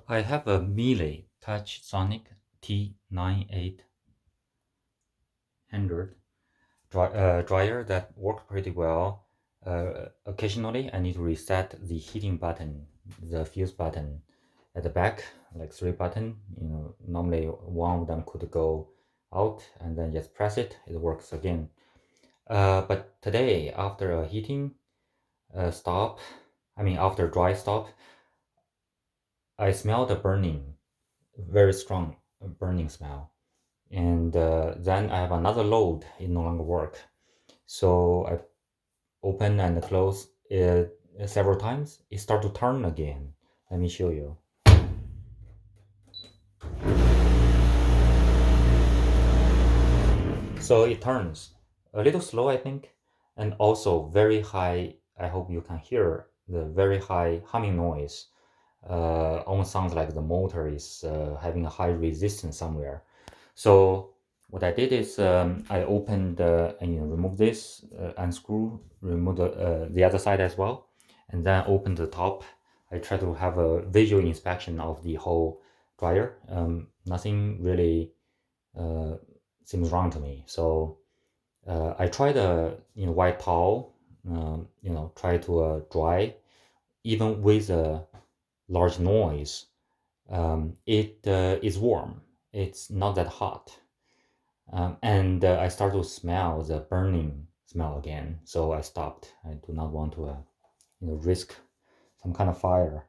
I have a Miele T9800 dryer that works pretty well. Occasionally, I need to reset the heating button, the fuse button at the back, like three button. Normally one of them could go out, and then just press it, it works again. But today, after a heating stop, after dry stop, I smelled a burning, very strong burning smell. And then I have another load, it no longer work. So I open and close it several times. It start to turn again. Let me show you. So it turns a little slow, I think, and also very high. I hope you can hear the very high humming noise. Almost sounds like the motor is having a high resistance somewhere. So what I did is I opened and remove this, unscrew, remove the other side as well, and then open the top. I try to have a visual inspection of the whole dryer. Nothing really uh, seems wrong to me. So I tried a white towel, try to dry, even with a large noise. It is warm. It's not that hot. And I start to smell the burning smell again. So I stopped. I do not want to, risk some kind of fire.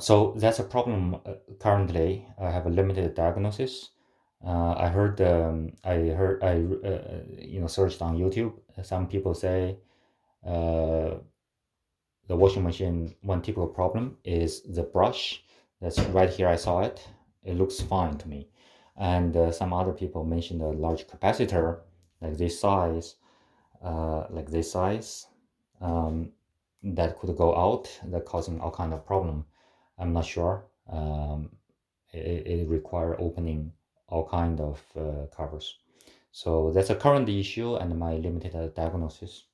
So that's a problem currently. I have a limited diagnosis. I searched on YouTube. Some people say uh, the washing machine, one typical problem is the brush. That's right here. I saw it. It looks fine to me. And some other people mentioned a large capacitor, like this size, like this size, um, that could go out, that causing all kind of problem. I'm not sure. It require opening all kind of covers. So that's a current issue and my limited diagnosis.